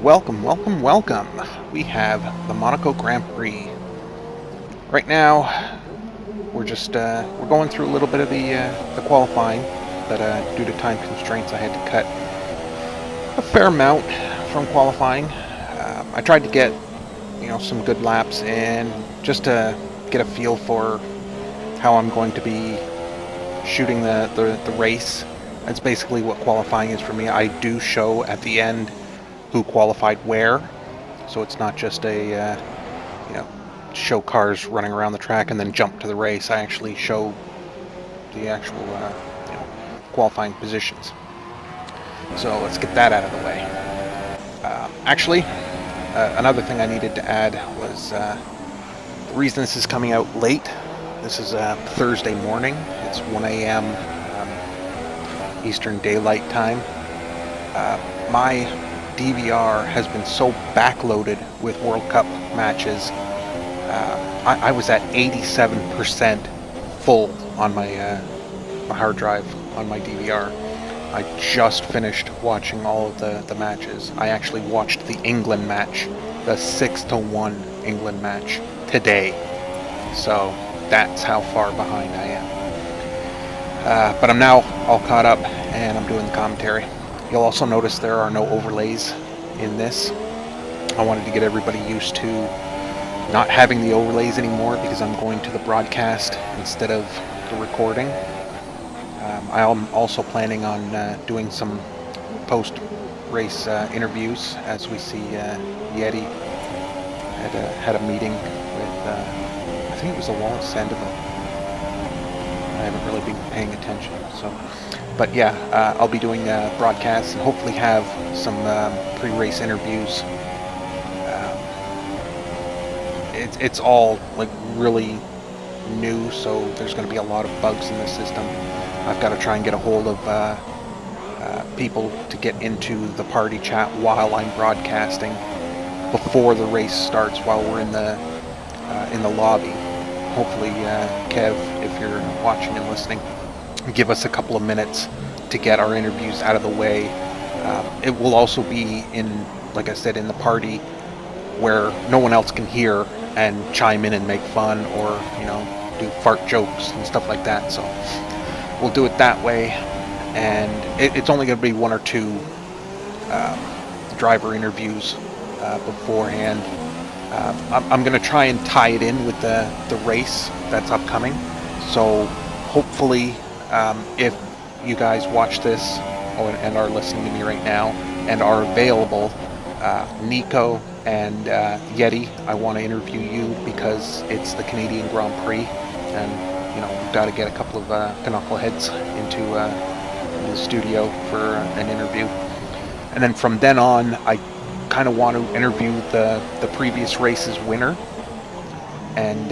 Welcome, welcome, welcome. We have the Monaco Grand Prix. Right now, we're going through a little bit of the qualifying, but due to time constraints, I had to cut a fair amount from qualifying. I tried to get, some good laps in just to get a feel for how I'm going to be shooting the race. That's basically what qualifying is for me. I do show at the end who qualified where, so it's not just a show cars running around the track and then jump to the race. I actually show the actual qualifying positions. So let's get that out of the way. Another thing I needed to add was the reason this is coming out late. This is Thursday morning. It's 1 a.m. Eastern Daylight Time. My DVR has been so backloaded with World Cup matches. I was at 87% full on my hard drive on my DVR. I just finished watching all of the matches. I actually watched the England match, the 6-1 England match today. So that's how far behind I am. But I'm now all caught up and I'm doing the commentary. You'll also notice there are no overlays in this. I wanted to get everybody used to not having the overlays anymore because I'm going to the broadcast instead of the recording. I'm also planning on doing some post-race interviews, as we see Yeti had a meeting with, I think it was the Wallace Sandoval. I haven't really been paying attention, so. But yeah, I'll be doing broadcasts and hopefully have some pre-race interviews. It's all like really new, so there's going to be a lot of bugs in the system. I've got to try and get a hold of people to get into the party chat while I'm broadcasting before the race starts, while we're in the lobby. Hopefully, Kev, if you're watching and listening, give us a couple of minutes to get our interviews out of the way. It will also be in, like I said, in the party where no one else can hear and chime in and make fun or, do fart jokes and stuff like that. So we'll do it that way. And it's only going to be one or two driver interviews beforehand. I'm going to try and tie it in with the race that's upcoming. So hopefully, if you guys watch this and are listening to me right now and are available, Nico and Yeti, I want to interview you because it's the Canadian Grand Prix, and we've got to get a couple of knuckleheads into the studio for an interview. And then from then on, I kind of want to interview the previous race's winner and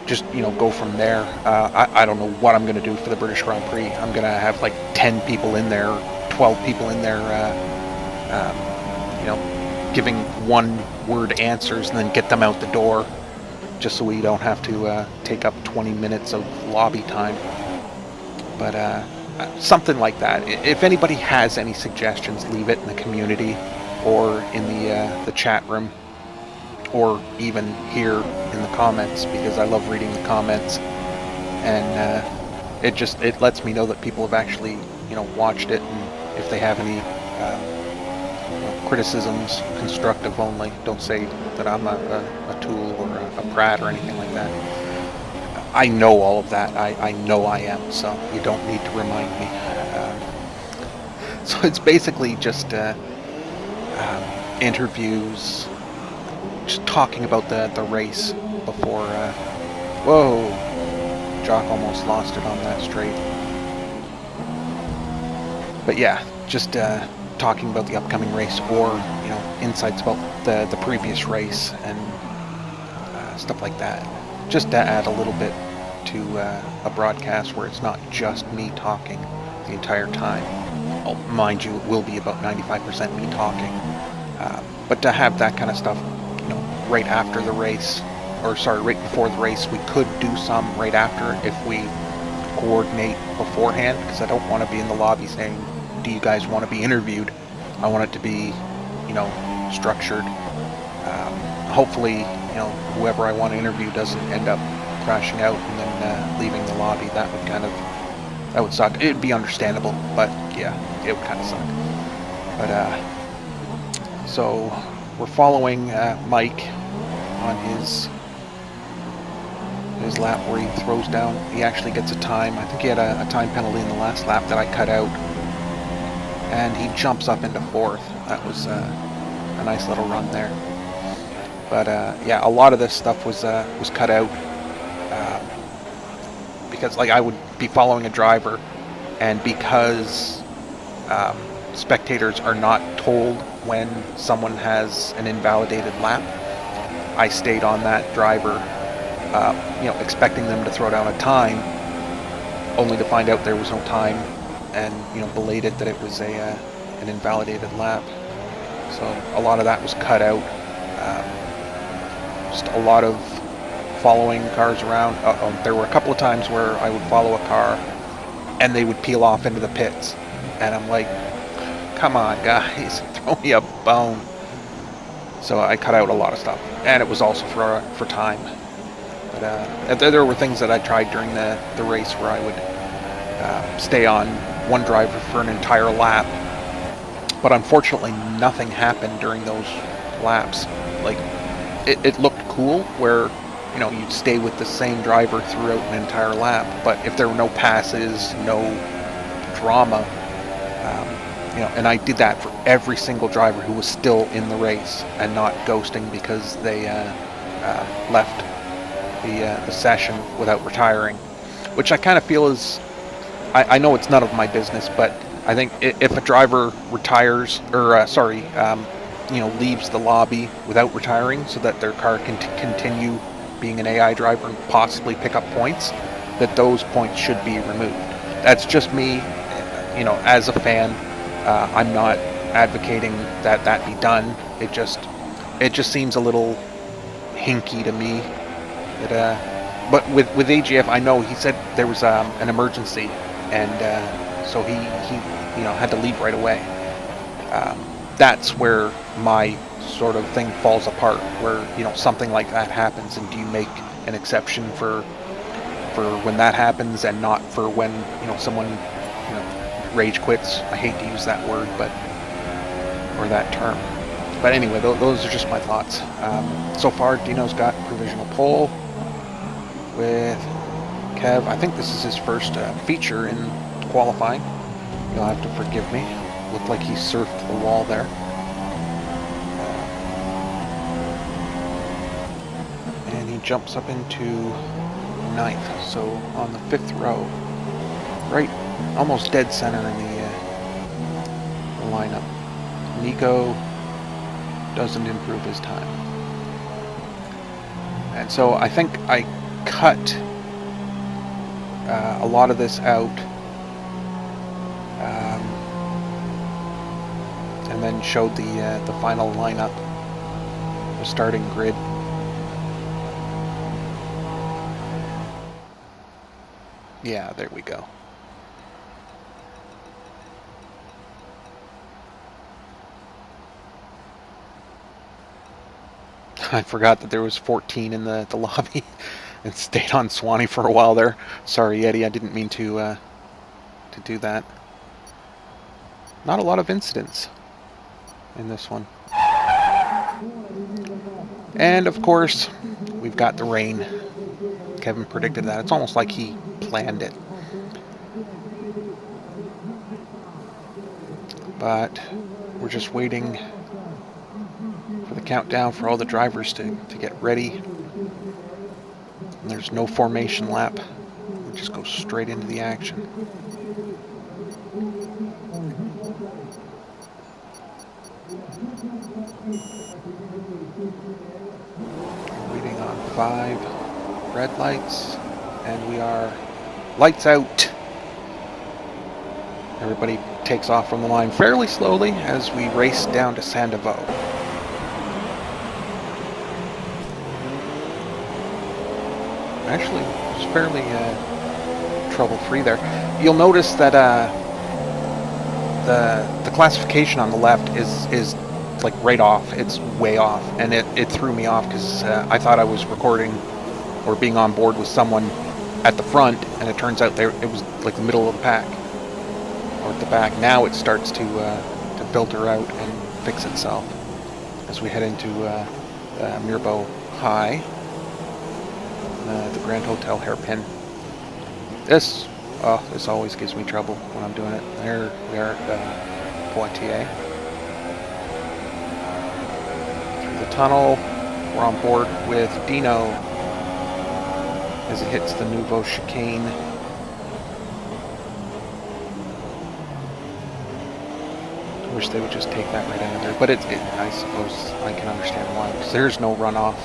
just go from there. I don't know what I'm going to do for the British Grand Prix. I'm going to have like 10 people in there, 12 people in there, giving one-word answers and then get them out the door, just so we don't have to take up 20 minutes of lobby time. But something like that. If anybody has any suggestions, leave it in the community or in the chat room, or even here in the comments, because I love reading the comments, and it lets me know that people have actually watched it, and if they have any criticisms, constructive only. Don't say that I'm a tool or a brat or anything like that. I know all of that. I know I am, so you don't need to remind me. So it's basically just interviews, just talking about the race before. Whoa, Jock almost lost it on that straight. But yeah, just talking about the upcoming race, or insights about the previous race and stuff like that. Just to add a little bit to a broadcast where it's not just me talking the entire time. Mind you, it will be about 95% me talking. But to have that kind of stuff, right after the race, right before the race. We could do some right after if we coordinate beforehand, because I don't want to be in the lobby saying, do you guys want to be interviewed? I want it to be you know, structured. Hopefully, you know, whoever I want to interview doesn't end up crashing out and then leaving the lobby. That would suck. It'd be understandable, but yeah, it would kind of suck. But so we're following Mike on his lap where he throws down. He actually gets a time. I think he had a time penalty in the last lap that I cut out, and he jumps up into 4th. That was a nice little run there. But yeah, a lot of this stuff was cut out because, like, I would be following a driver, and because spectators are not told when someone has an invalidated lap, I stayed on that driver, you know, expecting them to throw down a time, only to find out there was no time, and, you know, belated that it was an invalidated lap. So a lot of that was cut out. Just a lot of following cars around. There were a couple of times where I would follow a car and they would peel off into the pits, and I'm like, come on guys, throw me a bone. So I cut out a lot of stuff, and it was also for time. But there were things that I tried during the race where I would stay on one driver for an entire lap, but unfortunately nothing happened during those laps. Like, it looked cool where, you know, you'd stay with the same driver throughout an entire lap, but if there were no passes, no drama, you know, and I did that for every single driver who was still in the race and not ghosting because they left the session without retiring, which I kind of feel is, I know it's none of my business, but I think if a driver retires, or you know, leaves the lobby without retiring so that their car can continue being an AI driver and possibly pick up points, that those points should be removed. That's just me, you know, as a fan. I'm not advocating that be done. It just seems a little hinky to me. But with AGF, I know he said there was an emergency, and so he you know, had to leave right away. That's where my sort of thing falls apart, where, you know, something like that happens, and do you make an exception for when that happens and not for when, you know, someone, you know, rage quits? I hate to use that word, but, or that term. But anyway, those are just my thoughts. So far, Dino's got provisional pole with Kev. I think this is his first feature in qualifying. You'll have to forgive me. Looked like he surfed the wall there. And he jumps up into 9th, so on the 5th row, right, almost dead center in the lineup. Nico doesn't improve his time, and so I think I cut a lot of this out. And then showed the final lineup, the starting grid. Yeah, there we go. I forgot that there was 14 in the lobby and stayed on Swanee for a while there. Sorry, Eddie, I didn't mean to do that. Not a lot of incidents in this one. And of course, we've got the rain. Kevin predicted that. It's almost like he planned it. But we're just waiting for the countdown for all the drivers to get ready. And there's no formation lap. We just go straight into the action. Waiting on 5 red lights, and we are lights out. Everybody takes off from the line fairly slowly as we race down to Sandoval. Actually, it's fairly trouble-free there. You'll notice that the classification on the left is like right off. It's way off, and it threw me off because I thought I was recording or being on board with someone at the front, and it turns out it was like the middle of the pack or at the back. Now it starts to filter out and fix itself as we head into Mirbeau High, the Grand Hotel hairpin. This always gives me trouble when I'm doing it. There we are at Poitiers. Through the tunnel, we're on board with Dino as it hits the Nouveau chicane. I wish they would just take that right out of there, but I suppose I can understand why, because there's no runoff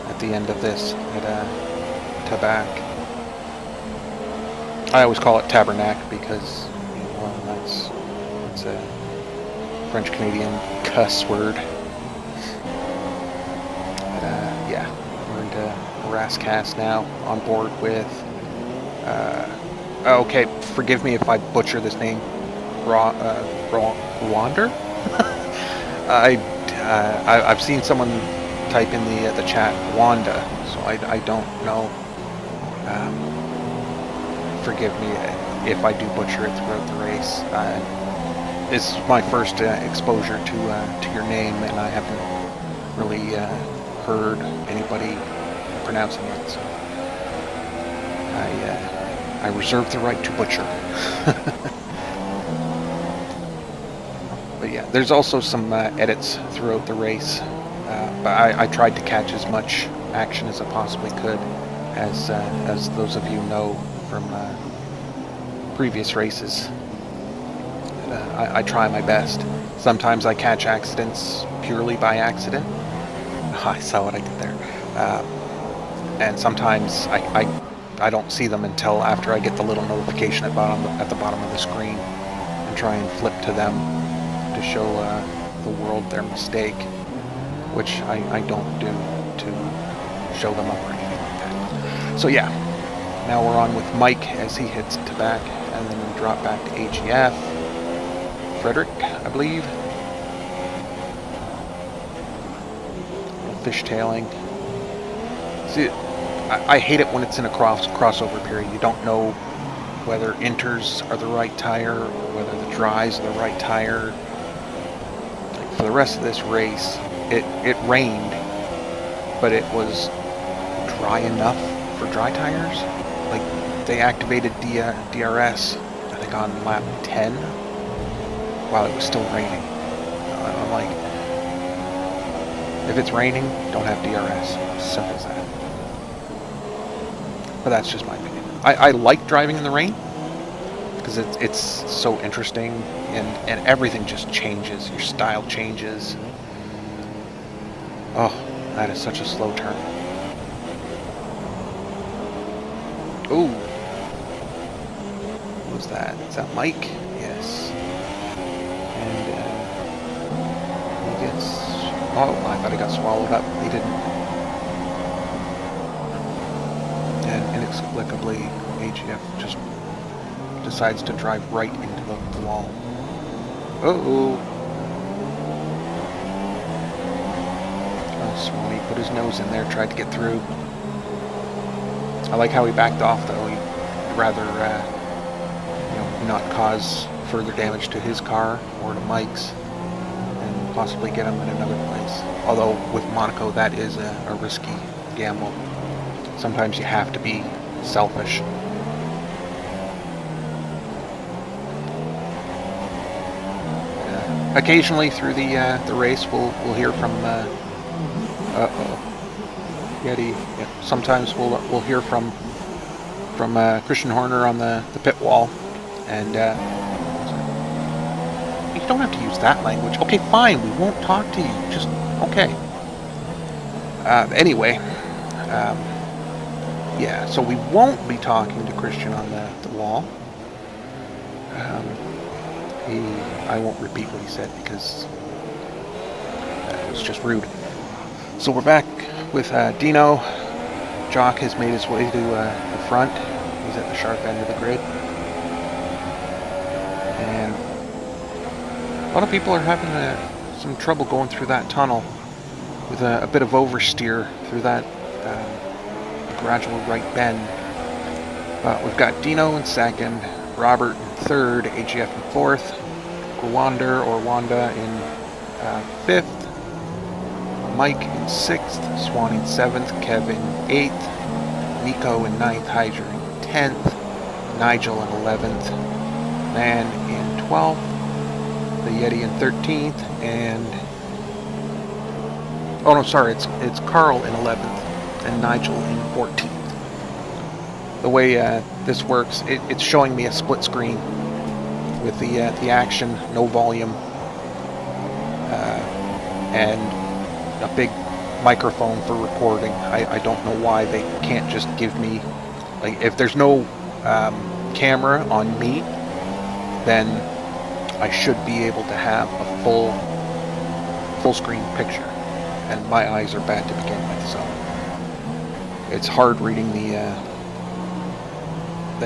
at the end of this at Tabac. I always call it Tabernac because, well, that's a French-Canadian cuss word. But, yeah, we're into Rascasse now, on board with, okay, forgive me if I butcher this name, Rwander? I've seen someone type in the chat Wanda, so I don't know. Forgive me if I do butcher it throughout the race. This is my first exposure to your name, and I haven't really heard anybody pronouncing it, so I reserve the right to butcher. But yeah, there's also some edits throughout the race, but I tried to catch as much action as I possibly could, as those of you know from previous races. I try my best. Sometimes I catch accidents purely by accident. I saw what I did there. And sometimes I don't see them until after I get the little notification at the bottom of the screen, and try and flip to them to show the world their mistake, which I don't do to show them up or anything like that. So yeah, now we're on with Mike as he hits Tabac, and then we drop back to AGF. Frederick, I believe. Fishtailing. See, I hate it when it's in a crossover period. You don't know whether inters are the right tire or whether the dries are the right tire. Like for the rest of this race, it rained, but it was dry enough for dry tires. Like they activated DRS, I think on lap 10, while it was still raining. I'm like, if it's raining, don't have DRS. Simple as that. But that's just my opinion. I like driving in the rain because it's so interesting, and everything just changes. Your style changes. Oh, that is such a slow turn. Ooh. What was that? Is that Mike? Yes. And he gets... Oh, I thought he got swallowed up. He didn't. And inexplicably, AGF just decides to drive right into the wall. Uh-oh. Oh, Swanee put his nose in there, tried to get through. I like how he backed off, though. He'd rather, not cause further damage to his car or to Mike's, and possibly get him in another place. Although with Monaco, that is a risky gamble. Sometimes you have to be selfish. Occasionally through the race, we'll hear from Yeti. Yeah, sometimes we'll hear from Christian Horner on the pit wall, and you don't have to use that language. Okay, fine, we won't talk to you. Just okay. Anyway, yeah. So we won't be talking to Christian on the wall. I won't repeat what he said because it was just rude. So we're back with Dino. Jock has made his way to the front. He's at the sharp end of the grid. And a lot of people are having some trouble going through that tunnel with a bit of oversteer through that gradual right bend. But we've got Dino in second, Robert in third, AGF in fourth, Wanda in fifth, Mike in sixth, Swan in seventh, Kevin in eighth, Nico in ninth, Hydra in 10th, Nigel in 11th, Man in 12th, the Yeti in 13th, and oh no, sorry, it's Carl in 11th and Nigel in 14th. The way this works, it's showing me a split screen with the action, no volume, and a big microphone for recording. I don't know why they can't just give me, like, if there's no camera on me, then I should be able to have a full screen picture, and my eyes are bad to begin with, so it's hard reading the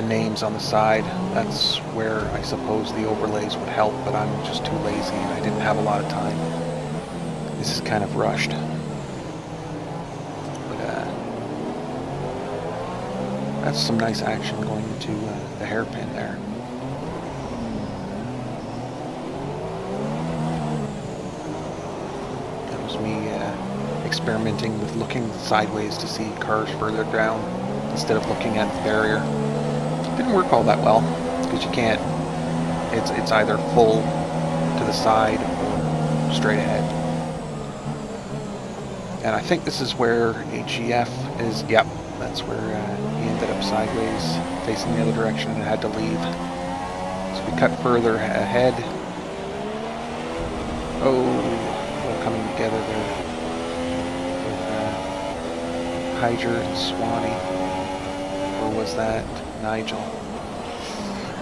names on the side. That's where I suppose the overlays would help, but I'm just too lazy and I didn't have a lot of time. This is kind of rushed. That's some nice action going into the hairpin there. That was me experimenting with looking sideways to see cars further down instead of looking at the barrier. Didn't work all that well because you can't. It's either full to the side or straight ahead. And I think this is where AGF is. Yep, that's where he ended up sideways, facing the other direction, and had to leave. So we cut further ahead. Oh, all coming together there with Hydra and Swanee. Or was that Nigel?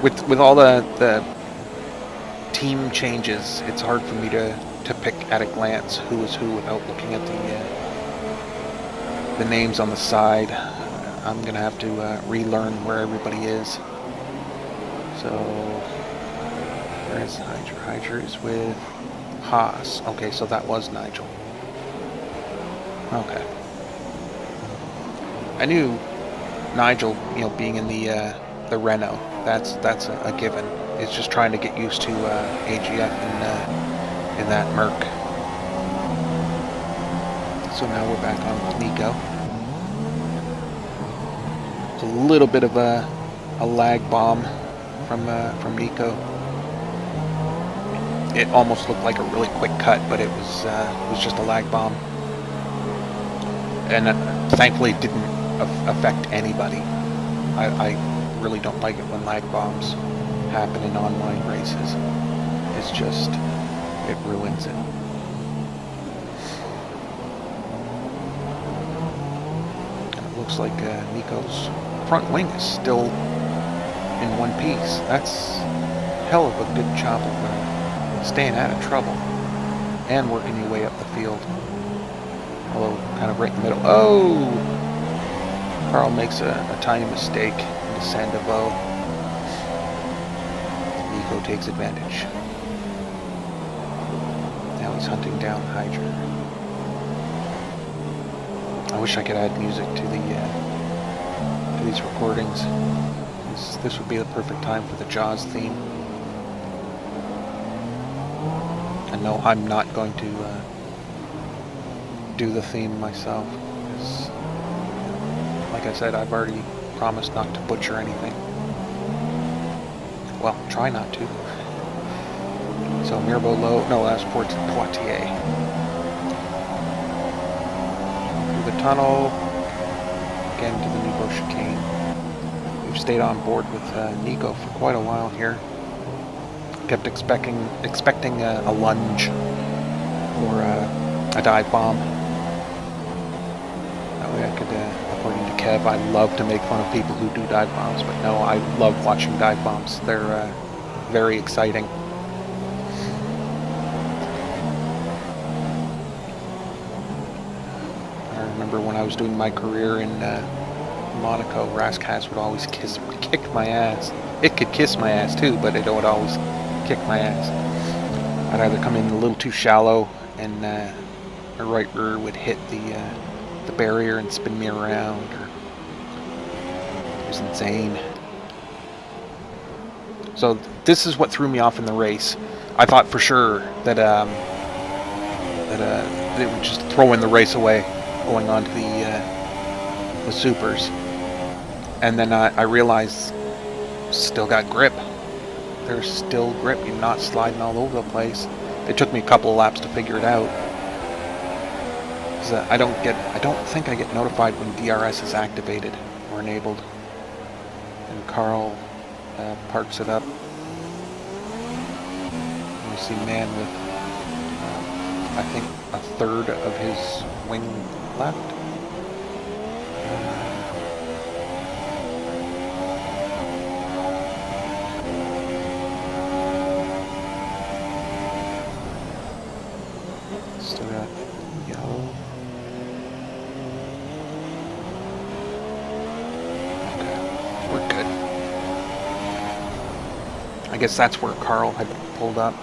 With all the team changes, it's hard for me to pick at a glance who is who without looking at the names on the side. I'm gonna have to relearn where everybody is. So where is Hydra? Hydra is with Haas. Okay, so that was Nigel. Okay. I knew Nigel, being in the Renault, that's a given. It's just trying to get used to AGF in that Merc. So now we're back on with Nico. It's a little bit of a lag bomb from Nico. It almost looked like a really quick cut, but it was just a lag bomb, and thankfully it didn't affect anybody. I really don't like it when lag bombs happen in online races. It's just, it ruins it. And it looks like Nico's front wing is still in one piece. That's hell of a good job of staying out of trouble and working your way up the field. Although kind of right in the middle. Oh! Carl makes a tiny mistake into Sandoval. Nico takes advantage. Now he's hunting down Hydra. I wish I could add music to these recordings. This would be the perfect time for the Jaws theme. And no, I'm not going to do the theme myself. Like I said, I've already promised not to butcher anything. Well, try not to. So Mirbeau low, no, that's Poitiers. Through the tunnel, again to the Nico chicane. We've stayed on board with Nico for quite a while here. Kept expecting a lunge or a dive bomb. That way I could, according to Kev, I love to make fun of people who do dive bombs, but no, I love watching dive bombs. They're very exciting. I remember when I was doing my career in Monaco, Rascas would always kick my ass. It could kiss my ass too, but it would always kick my ass. I'd either come in a little too shallow and my right rear would hit the barrier and spin me around. Or it was insane. So this is what threw me off in the race. I thought for sure that they would just throw in the race away, going on to the supers, and then I realized still got grip. There's still grip. You're not sliding all over the place. It took me a couple of laps to figure it out. I don't think I get notified when DRS is activated or enabled. And Carl parks it up. And we see man with, I think, a third of his wing left. Still got yellow. Okay, we're good. I guess that's where Carl had pulled up.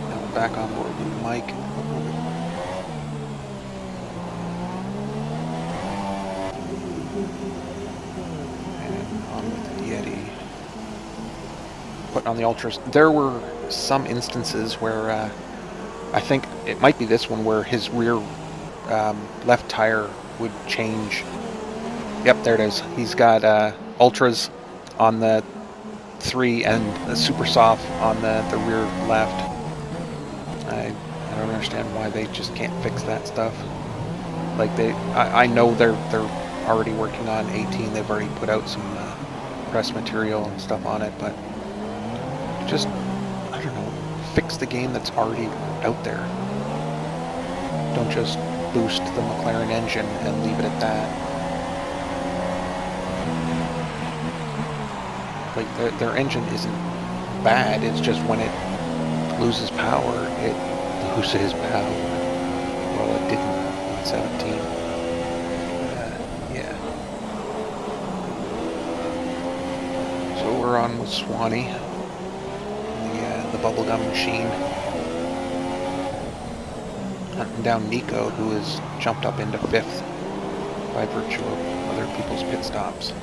Now we're back on board with Mike. Putting on the ultras. There were some instances where I think it might be this one where his rear left tire would change. Yep, there it is. He's got ultras on the 3 and a super soft on the rear left. I don't understand why they just can't fix that stuff. Like I know they're already working on 18. They've already put out some press material and stuff on it, but just, I don't know, fix the game that's already out there. Don't just boost the McLaren engine and leave it at that. Like, their engine isn't bad, it's just when it loses power, it loses power. Well, it didn't in 17. Yeah. So we're on with Swanee. The bubblegum machine, hunting down Nico, who has jumped up into 5th by virtue of other people's pit stops.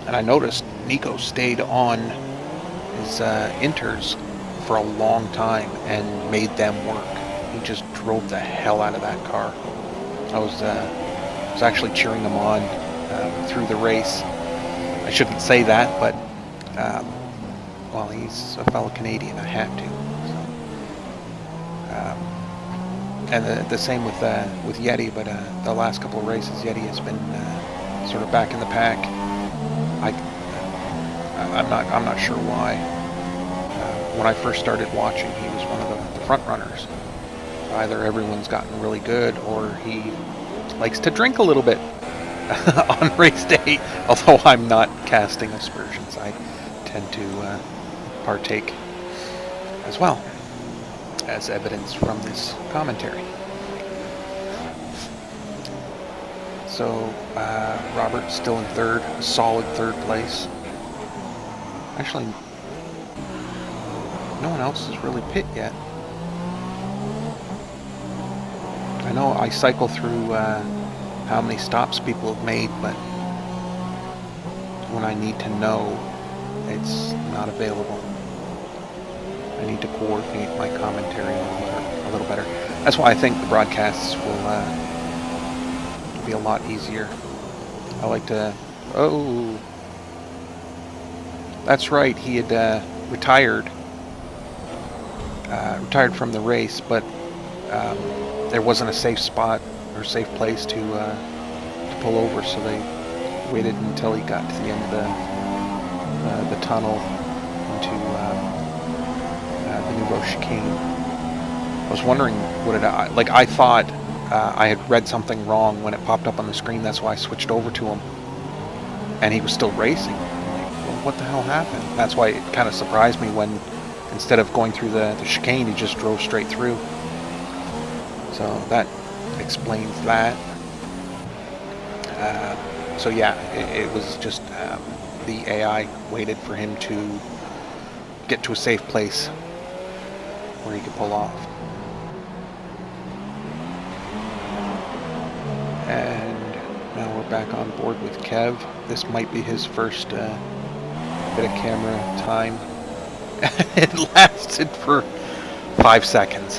And I noticed Nico stayed on his inters for a long time and made them work. He just drove the hell out of that car. I was actually cheering him on through the race. I shouldn't say that, but well, he's a fellow Canadian, I have to. So, and the same with Yeti, but the last couple of races, Yeti has been sort of back in the pack. I'm not sure why. When I first started watching, he was one of the front runners. Either everyone's gotten really good, or he likes to drink a little bit on race day. Although I'm not casting aspersions, I tend to partake as well, as evidence from this commentary. So Robert's still in 3rd, a solid 3rd place. Actually, no one else has really pit yet. I know I cycle through how many stops people have made, but when I need to know, it's not available. I need to coordinate my commentary a little better. That's why I think the broadcasts will be a lot easier. I like to... Oh! That's right, he had retired from the race, but there wasn't a safe spot or safe place to pull over, so they waited until he got to the end of the tunnel into the Nouveau chicane. I was wondering I thought I had read something wrong when it popped up on the screen. That's why I switched over to him, and he was still racing. I'm like, well, what the hell happened? That's why it kind of surprised me when, instead of going through the chicane, he just drove straight through. So that explains that. So yeah, it was just the AI waited for him to get to a safe place where he could pull off. And now we're back on board with Kev. This might be his first bit of camera time. It lasted for 5 seconds.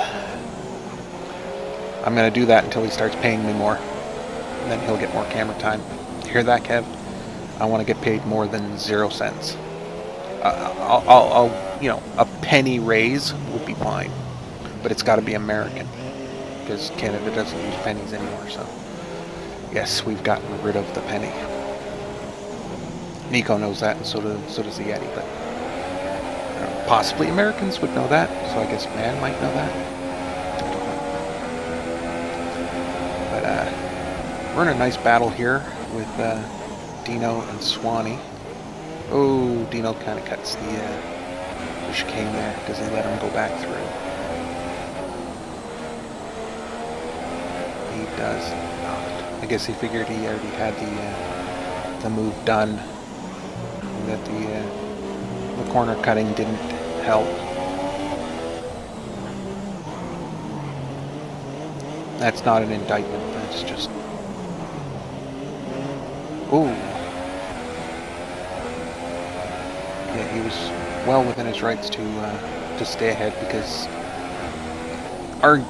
I'm going to do that until he starts paying me more. And then he'll get more camera time. You hear that, Kev? I want to get paid more than 0 cents. I'll you know, a penny raise would be fine. But it's got to be American. Because Canada doesn't use pennies anymore, so... Yes, we've gotten rid of the penny. Nico knows that, and so does the Yeti, but... possibly Americans would know that, so I guess Man might know that. But, we're in a nice battle here with Dino and Swanee. Oh, Dino kind of cuts the chicane there because he let him go back through. He does not. I guess he figured he already had the move done, and that the corner cutting didn't help. That's not an indictment. That's just. Ooh. Yeah, he was well within his rights to stay ahead because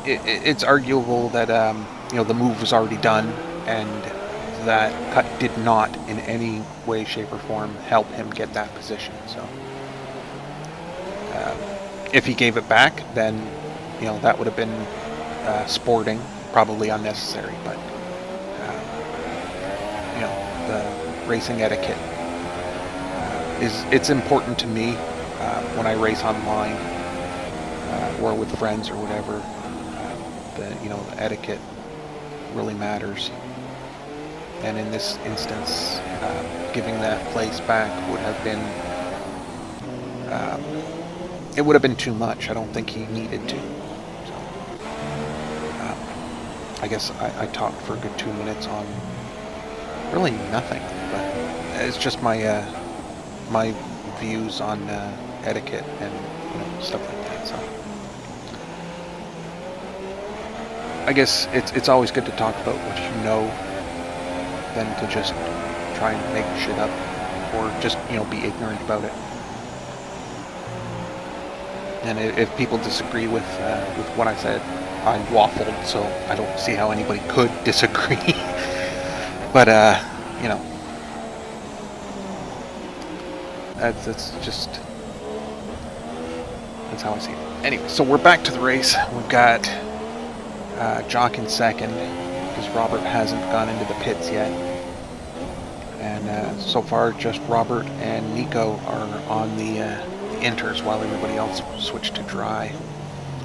it's arguable that you know, the move was already done and that cut did not in any way, shape, or form help him get that position. So if he gave it back, then you know, that would have been sporting, probably unnecessary, but you know, the racing etiquette it's important to me when I race online or with friends or whatever. You know, the etiquette really matters, and in this instance, giving that place back would have been it would have been too much. I don't think he needed to. So, I guess I talked for a good 2 minutes on really nothing, but it's just my my views on etiquette and, you know, stuff like that. So I guess it's always good to talk about what you know than to just try and make shit up or just, you know, be ignorant about it. And if people disagree with what I said, I waffled, so I don't see how anybody could disagree. But you know, that's just, that's how I see it. Anyway, so we're back to the race. We've got Jock in second because Robert hasn't gone into the pits yet, and so far just Robert and Nico are on the inters while everybody else switched to dry.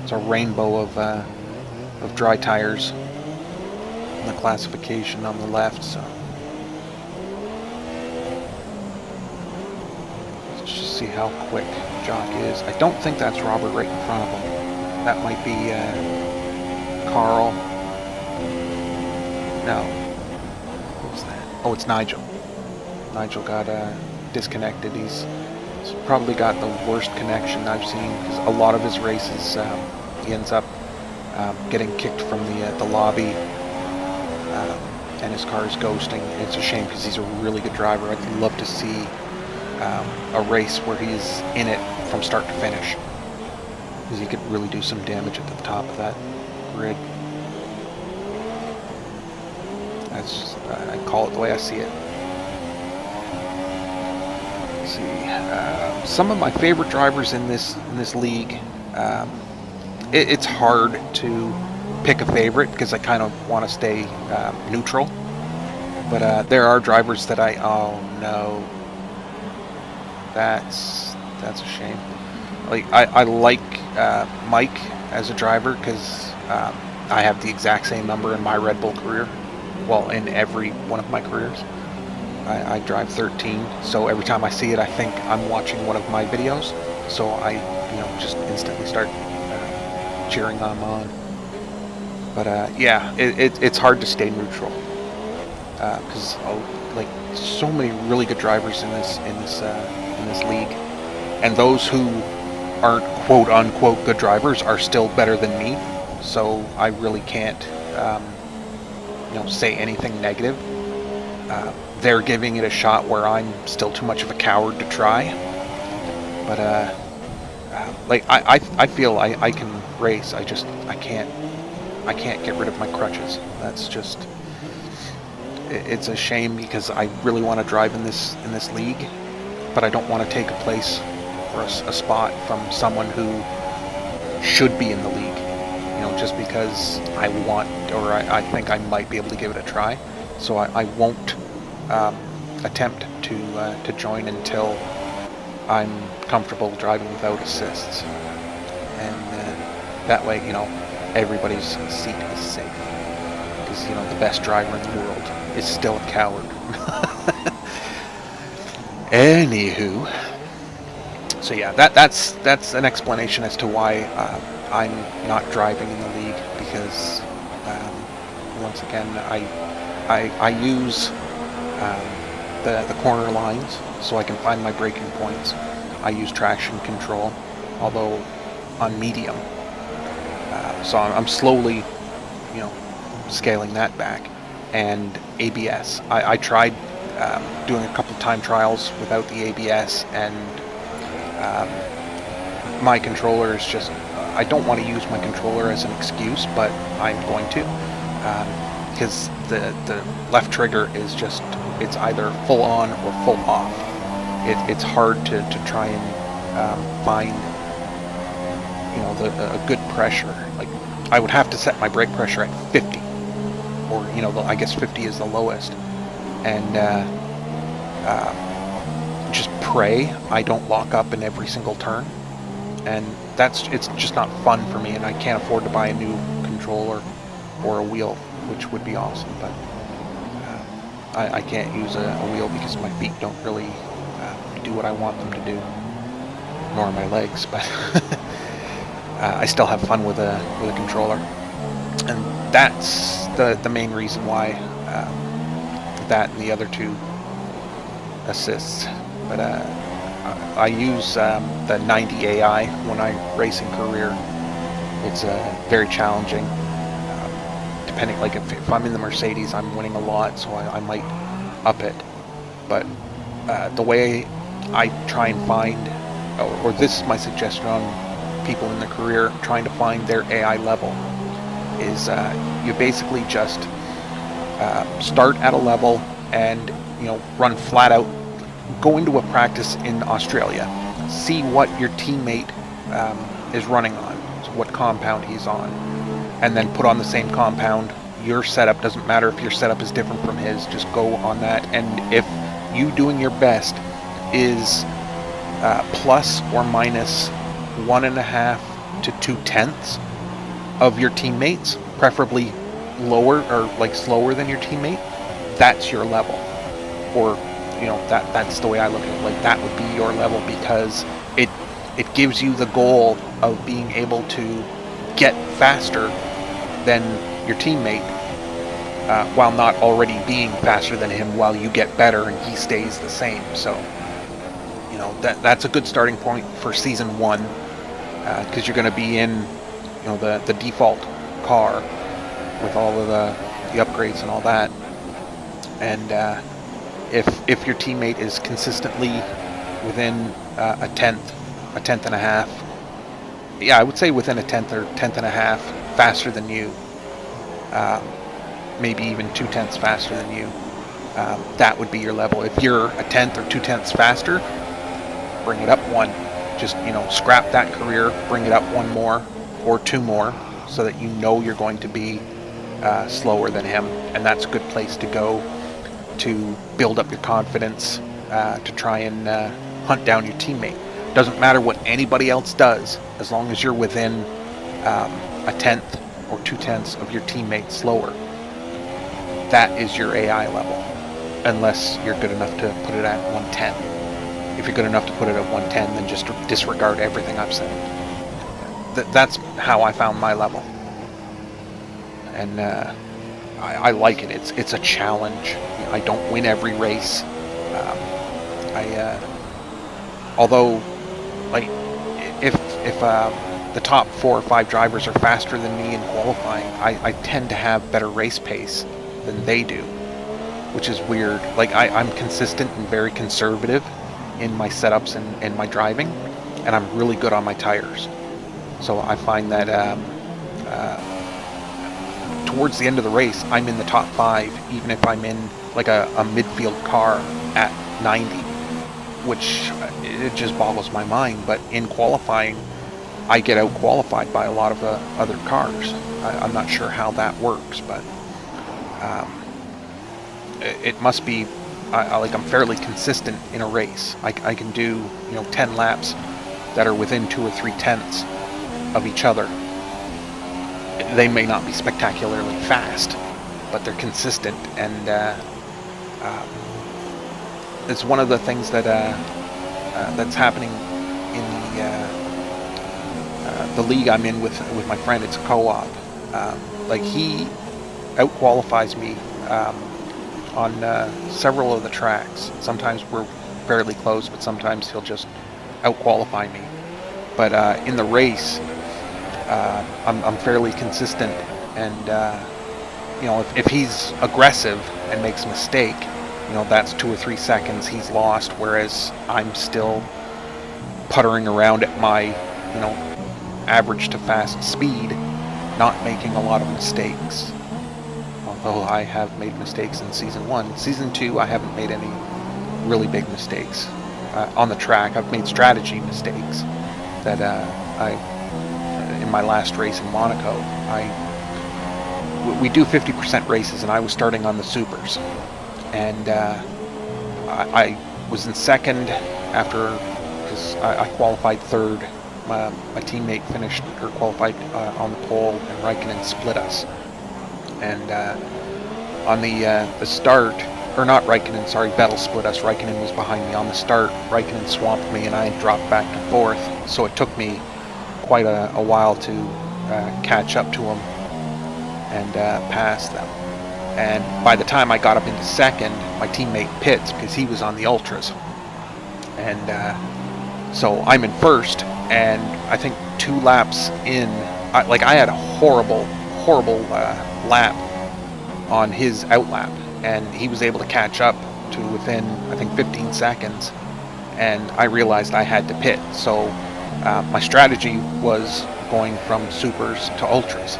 It's a rainbow of dry tires in the classification on the left. So let's just see how quick Jock is. I don't think that's Robert right in front of him. That might be Carl. No. What was that? Oh, it's Nigel. Nigel got disconnected. He's probably got the worst connection I've seen because a lot of his races he ends up getting kicked from the lobby, and his car is ghosting. It's a shame because he's a really good driver. I'd love to see a race where he's in it from start to finish, because he could really do some damage at the top of that grid. That's just, I call it the way I see it. Let's see, some of my favorite drivers in this league. It's hard to pick a favorite because I kind of want to stay neutral. But there are drivers that oh no, that's a shame. Like I like Mike as a driver because I have the exact same number in my Red Bull career. Well, in every one of my careers. I drive 13, so every time I see it, I think I'm watching one of my videos. So I, you know, just instantly start cheering them on. But yeah, it's hard to stay neutral because like so many really good drivers in this league, and those who aren't quote unquote good drivers are still better than me. So I really can't say anything negative. They're giving it a shot where I'm still too much of a coward to try. But like I feel I can race. I can't get rid of my crutches. That's just, it's a shame because I really want to drive in this league, but I don't want to take a place or a spot from someone who should be in the league. Just because I want, or I think I might be able to give it a try. So I won't attempt to join until I'm comfortable driving without assists, and that way, everybody's seat is safe. Because the best driver in the world is still a coward. Anywho, so yeah, that's an explanation as to why I'm not driving in the league, because once again I use the corner lines so I can find my braking points. I use traction control, although on medium, so I'm slowly scaling that back. And ABS, I tried doing a couple time trials without the ABS, and my controller is just, I don't want to use my controller as an excuse, but I'm going to, because the left trigger is just, it's either full on or full off. It's hard to try and find a good pressure. Like, I would have to set my brake pressure at 50, or I guess 50 is the lowest, and just pray I don't lock up in every single turn. And it's just not fun for me, and I can't afford to buy a new controller or a wheel, which would be awesome, but I can't use a wheel because my feet don't really do what I want them to do, nor my legs, but I still have fun with a controller, and that's the main reason why that and the other two assists. But I use the 90 AI when I race in career. It's very challenging. Depending, like if I'm in the Mercedes, I'm winning a lot, so I might up it. But the way I try and find, or this is my suggestion on people in their career trying to find their AI level, is you basically just start at a level and run flat out. Go into a practice in Australia, see what your teammate is running on, so what compound he's on, and then put on the same compound. Your setup doesn't matter if your setup is different from his, just go on that. And if you doing your best is plus or minus 1.5 to 2/10 of your teammates, preferably lower or like slower than your teammate, that's your level. Or that's the way I look at it. Like, that would be your level, because it gives you the goal of being able to get faster than your teammate, while not already being faster than him, while you get better and he stays the same. So that's a good starting point for season 1, because you're going to be in the default car with all of the upgrades and all that. And if your teammate is consistently within a tenth and a half, I would say within a tenth or tenth and a half faster than you, maybe even 2/10 faster than you, that would be your level. If you're a tenth or 2/10 faster, bring it up one. Just scrap that career, bring it up one more or two more, so that you're going to be slower than him, and that's a good place to go to build up your confidence, to try and hunt down your teammate. Doesn't matter what anybody else does, as long as you're within a tenth or 2/10 of your teammate slower. That is your AI level, unless you're good enough to put it at 110. If you're good enough to put it at 110, then just disregard everything I've said. That's how I found my level. and I like it. It's a challenge. I don't win every race. Although, like, if the top 4 or 5 drivers are faster than me in qualifying, I tend to have better race pace than they do, which is weird. Like, I'm consistent and very conservative in my setups and my driving, and I'm really good on my tires. So I find that towards the end of the race, I'm in the top 5, even if I'm in like a midfield car at 90, which it just boggles my mind. But in qualifying, I get out qualified by a lot of the other cars. I'm not sure how that works, but it must be like I'm fairly consistent in a race. I can do 10 laps that are within 2 or 3 tenths of each other. They may not be spectacularly fast, but they're consistent, and it's one of the things that that's happening in the league I'm in with my friend. It's a co-op. Like, he out-qualifies me on several of the tracks. Sometimes we're fairly close, but sometimes he'll just out-qualify me. But in the race, I'm fairly consistent, and if he's aggressive and makes a mistake, that's 2 or 3 seconds he's lost, whereas I'm still puttering around at my average to fast speed, not making a lot of mistakes. Although I have made mistakes in Season 1. Season 2, I haven't made any really big mistakes. On the track, I've made strategy mistakes that in my last race in Monaco, we do 50% races, and I was starting on the supers, and I was in second after, because I qualified third. My teammate finished or qualified on the pole, and Raikkonen split us. And on the start, or not Raikkonen, sorry, Vettel split us. Raikkonen was behind me on the start. Raikkonen swamped me, and I dropped back to fourth. So it took me quite a while to catch up to him and pass them. And by the time I got up into second, my teammate pits because he was on the ultras. And so I'm in first, and I think 2 laps in, I had a horrible lap on his outlap, and he was able to catch up to within, I think, 15 seconds, and I realized I had to pit. So my strategy was going from supers to ultras,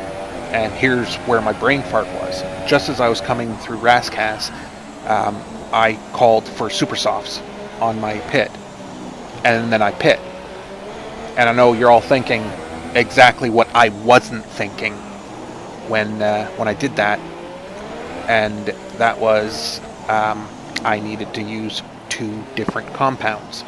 and here's where my brain fart was. Just as I was coming through Rascasse, I called for super softs on my pit, and then I pit. And I know you're all thinking exactly what I wasn't thinking when I did that, and that was I needed to use 2 different compounds.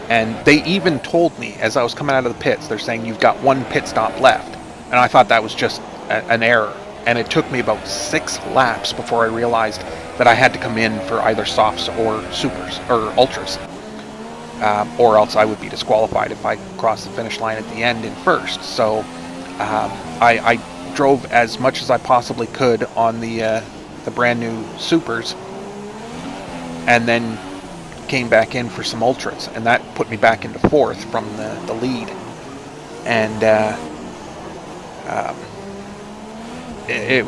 And they even told me as I was coming out of the pits, they're saying you've got 1 pit stop left, and I thought that was just an error. And it took me about 6 laps before I realized that I had to come in for either softs or supers or ultras, or else I would be disqualified if I crossed the finish line at the end in first. So I drove as much as I possibly could on the brand new supers, and then came back in for some ultras, and that put me back into fourth from the lead. And it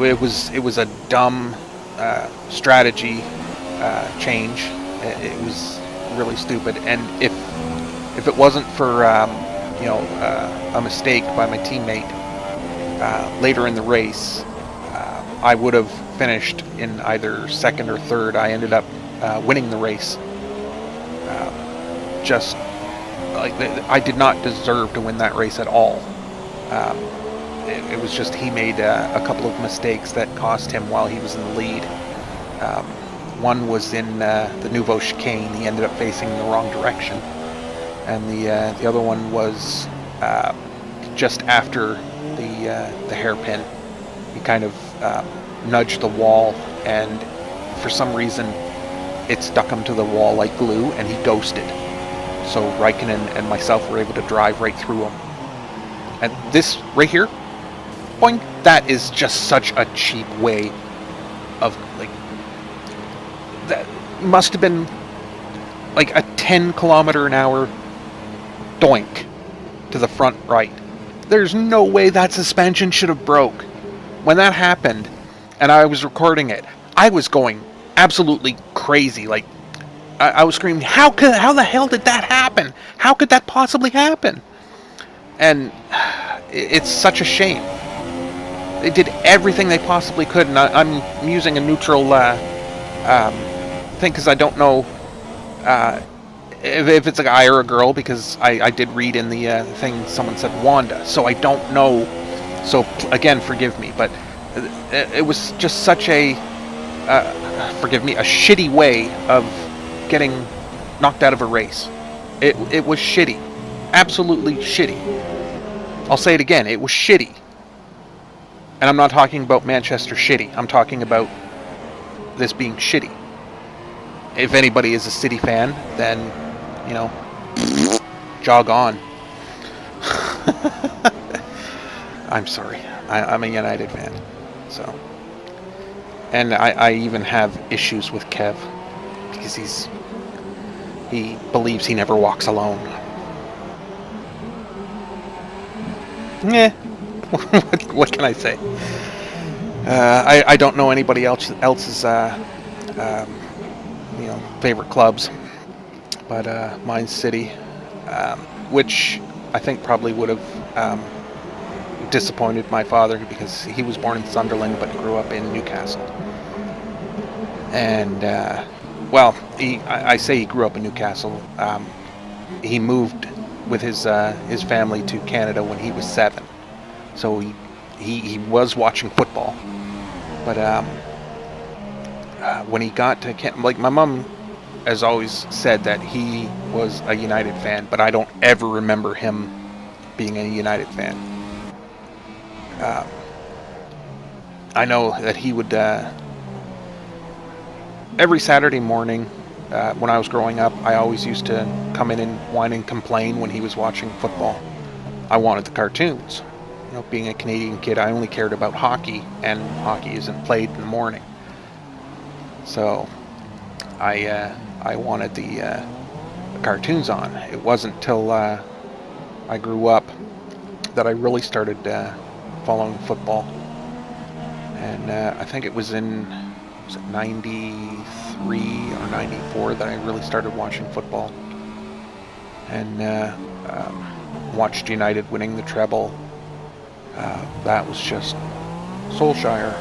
was a dumb strategy change. It was really stupid, and if it wasn't for a mistake by my teammate later in the race, I would have finished in either second or third. I ended up winning the race. Just like I did not deserve to win that race at all. It was just he made a couple of mistakes that cost him while he was in the lead. One was in the Nouveau chicane. He ended up facing the wrong direction, and the other one was just after the hairpin. He kind of nudged the wall, and for some reason it stuck him to the wall like glue, and he ghosted. So Raikkonen and myself were able to drive right through him. And this right here, boing. That is just such a cheap way of, like, that must have been like a 10-kilometer-an-hour doink to the front right. There's no way that suspension should have broke. When that happened, and I was recording it, I was going absolutely crazy. Like, I was screaming, how the hell did that happen? How could that possibly happen? And it's such a shame. They did everything they possibly could, and I'm using a neutral thing because I don't know if it's a guy or a girl, because I did read in the thing someone said Wanda, so I don't know. So again, forgive me, but it was just such a forgive me, a shitty way of getting knocked out of a race. It was shitty, absolutely shitty. I'll say it again, it was shitty. And I'm not talking about Manchester shitty. I'm talking about this being shitty. If anybody is a City fan, then, you know, jog on. I'm sorry. I'm a United fan. So, and I even have issues with Kev because he believes he never walks alone. Yeah. What can I say? I don't know anybody else's favorite clubs, but mine's City, which I think probably would have disappointed my father because he was born in Sunderland but grew up in Newcastle. And I say he grew up in Newcastle. He moved with his family to Canada when he was 7. So he was watching football, but when he got to Canada, like, my mom has always said that he was a United fan, but I don't ever remember him being a United fan. I know that he would every Saturday morning when I was growing up, I always used to come in and whine and complain when he was watching football. I wanted the cartoons. You know, being a Canadian kid, I only cared about hockey, and hockey isn't played in the morning. So I wanted the cartoons on. It wasn't till I grew up that I really started following football. And I think it was in 93 or 94 that I really started watching football. And watched United winning the treble. That was just Solskjaer.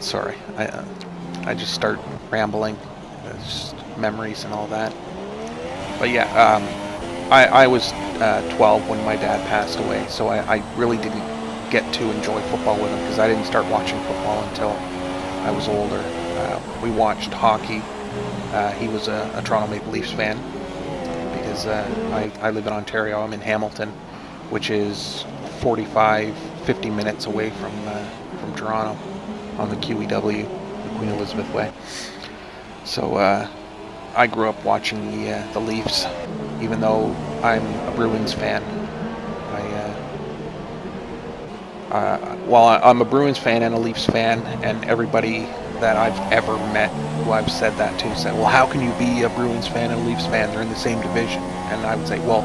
Sorry, I just start rambling. It's just memories and all that. But yeah, I was 12 when my dad passed away, so I really didn't get to enjoy football with him because I didn't start watching football until I was older. We watched hockey. He was a Toronto Maple Leafs fan because I live in Ontario. I'm in Hamilton, which is 50 minutes away from Toronto on the QEW, the Queen Elizabeth Way. So I grew up watching the Leafs, even though I'm a Bruins fan. I'm a Bruins fan and a Leafs fan, and everybody that I've ever met who I've said that to said, well, how can you be a Bruins fan and a Leafs fan? They're in the same division. And I would say, well,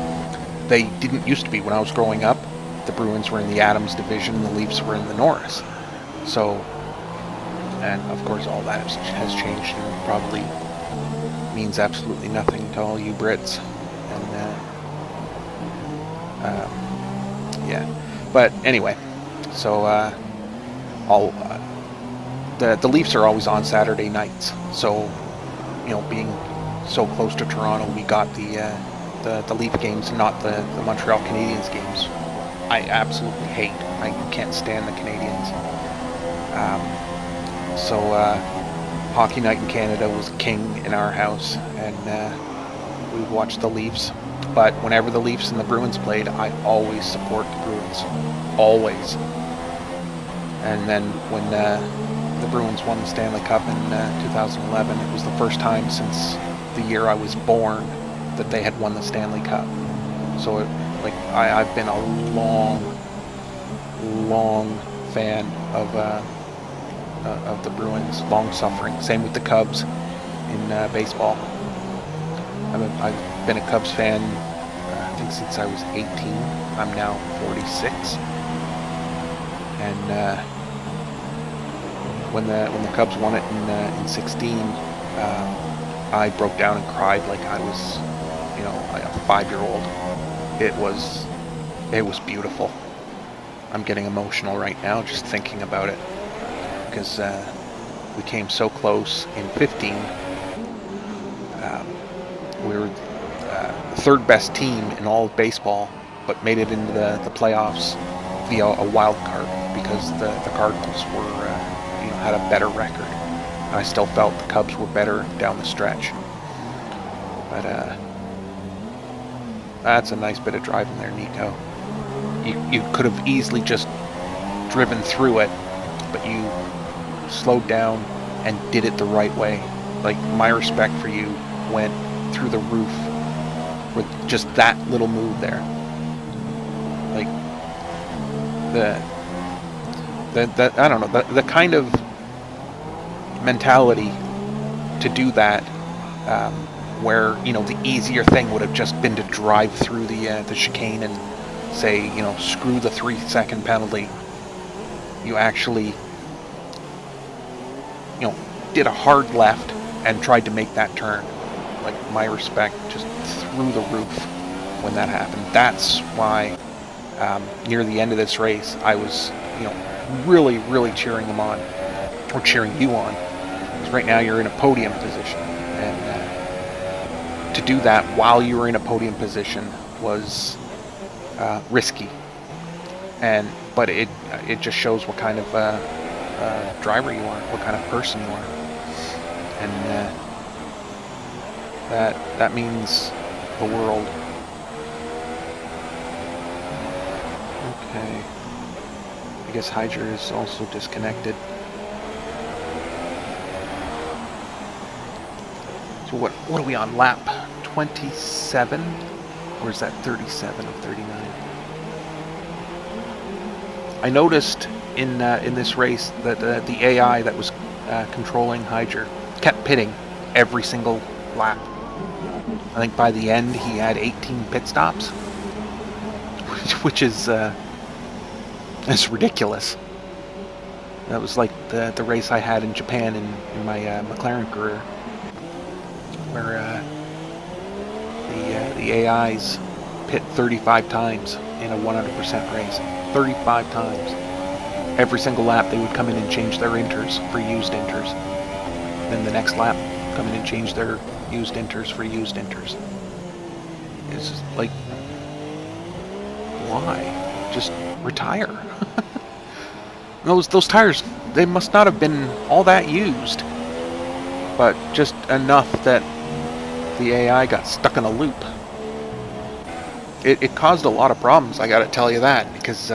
they didn't used to be. When I was growing up, the Bruins were in the Adams division, and the Leafs were in the Norris. So, and of course all that has changed and probably means absolutely nothing to all you Brits. And yeah, but anyway, so the Leafs are always on Saturday nights. So, you know, being so close to Toronto, we got the Leaf games, not the Montreal Canadiens games. I absolutely hate. I can't stand the Canadiens. So hockey night in Canada was king in our house, and we watched the Leafs. But whenever the Leafs and the Bruins played, I always support the Bruins. Always. And then when the Bruins won the Stanley Cup in 2011, it was the first time since the year I was born that they had won the Stanley Cup. So I've been a long, long fan of the Bruins, long suffering. Same with the Cubs in baseball. I've been a Cubs fan, I think since I was 18. I'm now 46. And when the Cubs won it in 16, I broke down and cried like I was, like a 5-year-old. It was beautiful. I'm getting emotional right now just thinking about it, because we came so close in 15. We were the third best team in all of baseball, but made it into the playoffs via a wild card because the Cardinals were had a better record. I still felt the Cubs were better down the stretch. But that's a nice bit of driving there, Nico. You could have easily just driven through it, but you slowed down and did it the right way. Like, my respect for you went through the roof with just that little move there. Like, the I don't know, the kind of mentality to do that, where the easier thing would have just been to drive through the chicane and say, screw the 3-second penalty. You actually did a hard left and tried to make that turn. Like, my respect just through the roof when that happened. That's why near the end of this race I was really, really cheering them on, or cheering you on, because right now you're in a podium position, and to do that while you were in a podium position was risky, but it just shows what kind of driver you are, what kind of person you are, and that means the world. Okay, I guess Hydra is also disconnected. So what are we on, lap 27? Or is that 37 of 39? I noticed in this race that the AI that was controlling Hydra kept pitting every single lap. I think by the end he had 18 pit stops, which is it's ridiculous. That was like the race I had in Japan in my McLaren career, where the AIs pit 35 times in a 100% race. 35 times. Every single lap they would come in and change their inters for used inters. Then the next lap, come in and change their used inters for used inters. It's just like, why? Just retire. Those tires, they must not have been all that used, but just enough that the AI got stuck in a loop. It caused a lot of problems, I gotta tell you that, because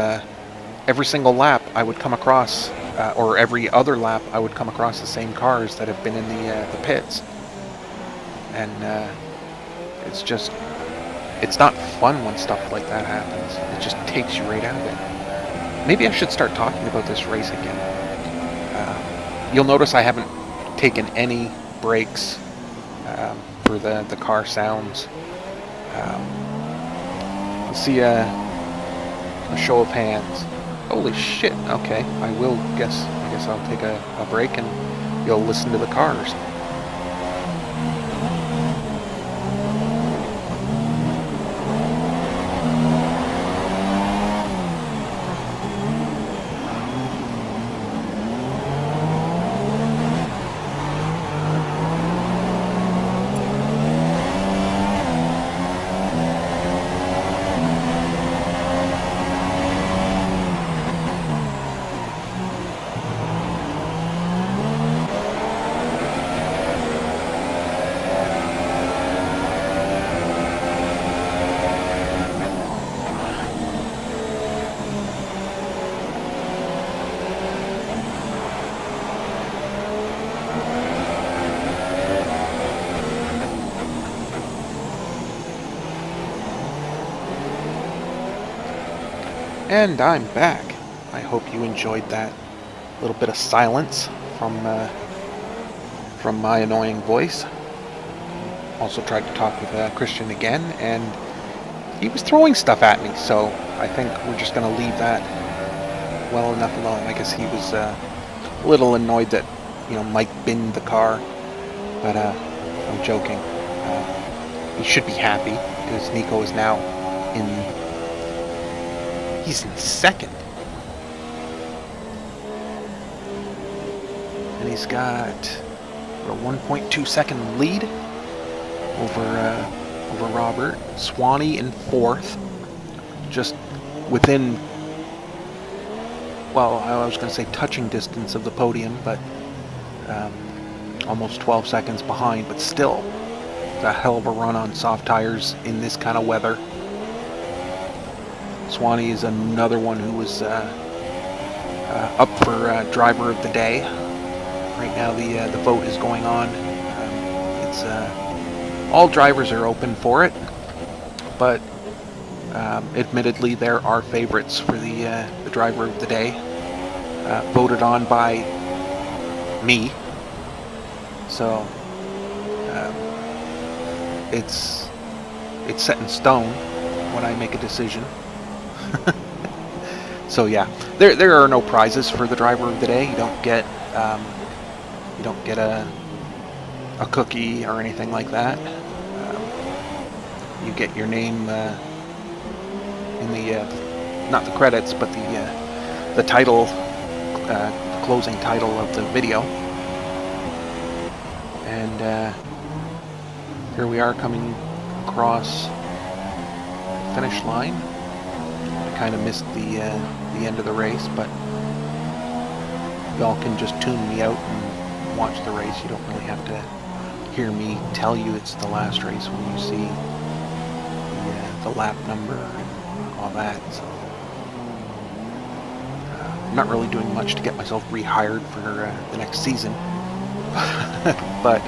every single lap I would come across, or every other lap I would come across the same cars that have been in the pits. And it's not fun when stuff like that happens. It just takes you right out of it. Maybe I should start talking about this race again. You'll notice I haven't taken any breaks for the car sounds. Let's see a show of hands. Holy shit, okay. I guess I'll take a break and you'll listen to the cars. And I'm back. I hope you enjoyed that little bit of silence from my annoying voice. Also tried to talk with Christian again, and he was throwing stuff at me, so I think we're just going to leave that well enough alone. I guess he was a little annoyed that, you know, Mike binned the car, but I'm joking. He should be happy because Nico is now he's in second. And he's got a 1.2 second lead over Robert. Swanee in fourth, just within, well, I was going to say touching distance of the podium, but almost 12 seconds behind, but still a hell of a run on soft tires in this kind of weather. Swanee is another one who was up for driver of the day. Right now the vote is going on. It's all drivers are open for it, but admittedly there are favorites for the driver of the day, voted on by me. So it's set in stone when I make a decision. So yeah, there are no prizes for the driver of the day. You don't get a cookie or anything like that. You get your name in the not the credits, but the title, closing title of the video. And here we are coming across the finish line. I kind of missed the end of the race, but y'all can just tune me out and watch the race. You don't really have to hear me tell you it's the last race when you see the lap number and all that. So I'm not really doing much to get myself rehired for the next season. But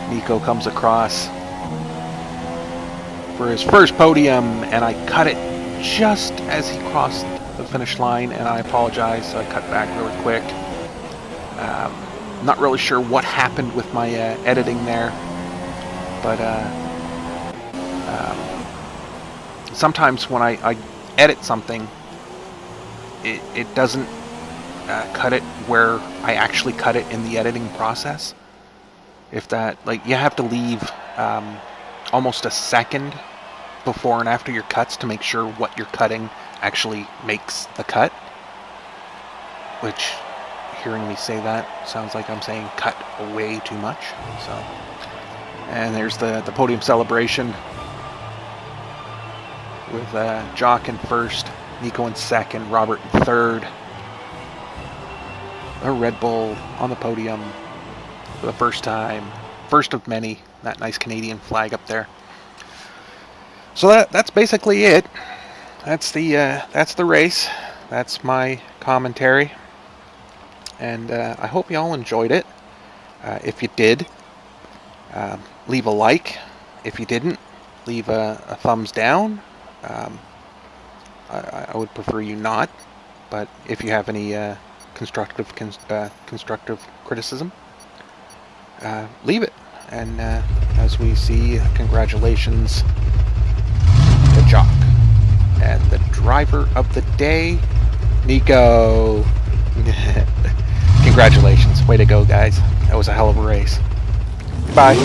Nico comes across for his first podium, and I cut it just as he crossed the finish line, and I apologize, so I cut back really quick. Not really sure what happened with my editing there, but sometimes when I edit something, it doesn't cut it where I actually cut it in the editing process. If that, like, you have to leave almost a second before and after your cuts to make sure what you're cutting actually makes the cut. Which, hearing me say that, sounds like I'm saying cut way too much. So, and there's the podium celebration with Jock in first, Nico in second, Robert in third. A Red Bull on the podium for the first time, first of many. That nice Canadian flag up there. So that's basically it. That's the race. That's my commentary, and I hope y'all enjoyed it. If you did, leave a like. If you didn't, leave a thumbs down. I would prefer you not, but if you have any constructive criticism, leave it. And as we see, congratulations to Jock. And the driver of the day, Nico. Congratulations. Way to go, guys. That was a hell of a race. Bye.